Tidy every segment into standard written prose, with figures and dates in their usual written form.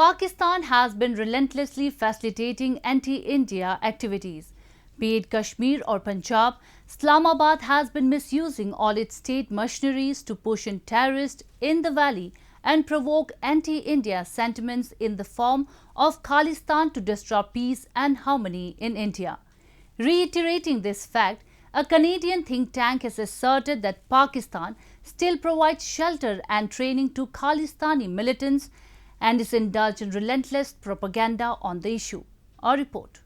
Pakistan has been relentlessly facilitating anti-India activities. Be it Kashmir or Punjab, Islamabad has been misusing all its state machineries to push in terrorists in the valley and provoke anti-India sentiments in the form of Khalistan to disrupt peace and harmony in India. Reiterating this fact, a Canadian think tank has asserted that Pakistan still provides shelter and training to Khalistani militants and is indulged in relentless propaganda on the issue. A report.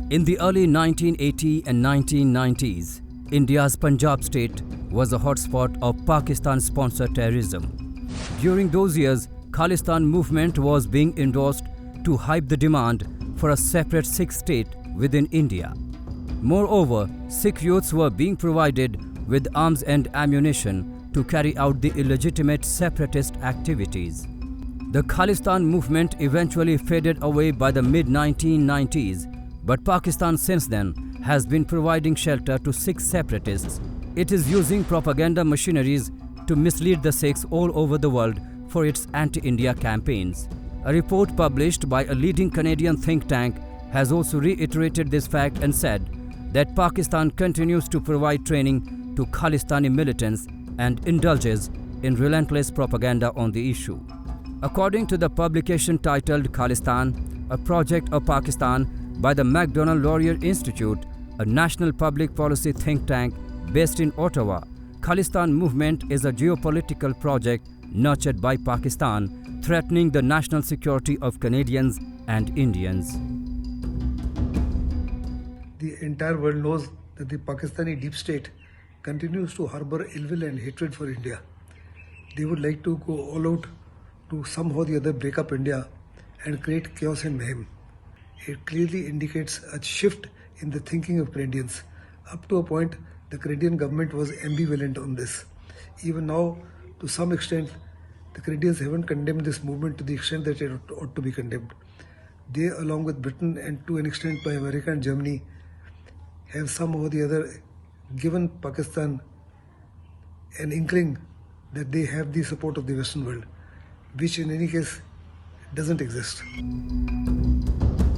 In the early 1980s and 1990s, India's Punjab state was a hotspot of Pakistan-sponsored terrorism. During those years, Khalistan movement was being endorsed to hype the demand for a separate Sikh state within India. Moreover, Sikh youths were being provided with arms and ammunition to carry out the illegitimate separatist activities. The Khalistan movement eventually faded away by the mid-1990s, but Pakistan since then has been providing shelter to Sikh separatists. It is using propaganda machineries to mislead the Sikhs all over the world for its anti-India campaigns. A report published by a leading Canadian think tank has also reiterated this fact and said that Pakistan continues to provide training to Khalistani militants and indulges in relentless propaganda on the issue. According to the publication titled Khalistan, a project of Pakistan by the MacDonald-Laurier Institute, a national public policy think tank based in Ottawa, Khalistan movement is a geopolitical project nurtured by Pakistan, threatening the national security of Canadians and Indians. The entire world knows that the Pakistani deep state continues to harbor ill will and hatred for India. They would like to go all out to somehow or the other break up India and create chaos and mayhem. It clearly indicates a shift in the thinking of Canadians. Up to a point, the Canadian government was ambivalent on this. Even now, to some extent, the Canadians haven't condemned this movement to the extent that it ought to be condemned. They, along with Britain and to an extent by America and Germany, have somehow or the other given Pakistan an inkling that they have the support of the Western world, which in any case doesn't exist.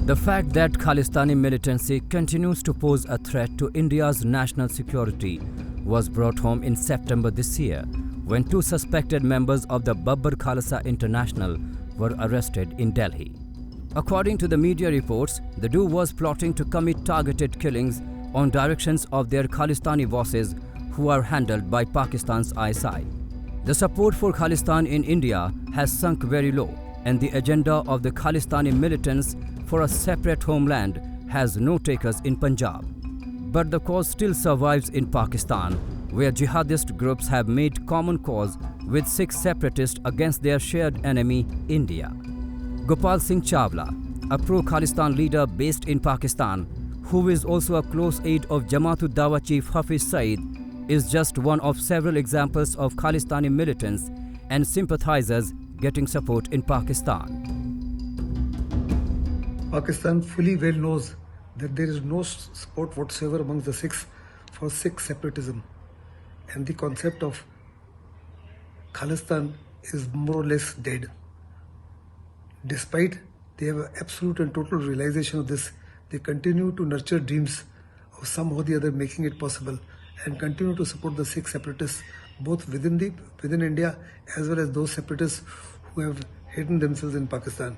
The fact that Khalistani militancy continues to pose a threat to India's national security was brought home in September this year when two suspected members of the Babbar Khalsa International were arrested in Delhi. According to the media reports, the duo was plotting to commit targeted killings on directions of their Khalistani bosses who are handled by Pakistan's ISI. The support for Khalistan in India has sunk very low, and the agenda of the Khalistani militants for a separate homeland has no takers in Punjab. But the cause still survives in Pakistan, where jihadist groups have made common cause with Sikh separatists against their shared enemy, India. Gopal Singh Chawla, a pro-Khalistan leader based in Pakistan, who is also a close aide of Jamaat-ud-Dawa chief Hafiz Saeed, is just one of several examples of Khalistani militants and sympathizers getting support in Pakistan. Pakistan fully well knows that there is no support whatsoever amongst the Sikhs for Sikh separatism, and the concept of Khalistan is more or less dead. Despite they have an absolute and total realization of this, they continue to nurture dreams of somehow or the other making it possible and continue to support the Sikh separatists both within India as well as those separatists who have hidden themselves in Pakistan.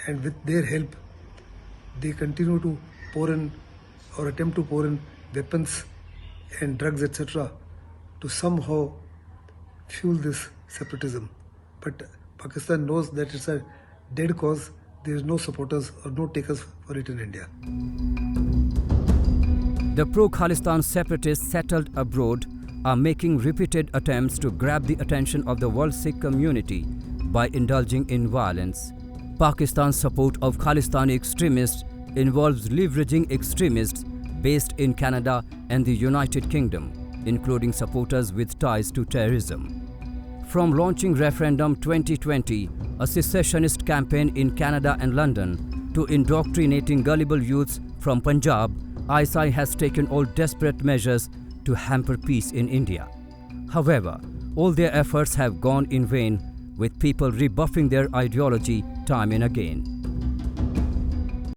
And with their help, they continue to pour in or attempt to pour in weapons and drugs, etc. to somehow fuel this separatism. But Pakistan knows that it's a dead cause. There is no supporters or no takers for it in India. The pro-Khalistan separatists settled abroad are making repeated attempts to grab the attention of the world Sikh community by indulging in violence. Pakistan's support of Khalistani extremists involves leveraging extremists based in Canada and the United Kingdom, including supporters with ties to terrorism. From launching Referendum 2020, a secessionist campaign in Canada and London, to indoctrinating gullible youths from Punjab, ISI has taken all desperate measures to hamper peace in India. However, all their efforts have gone in vain with people rebuffing their ideology time and again.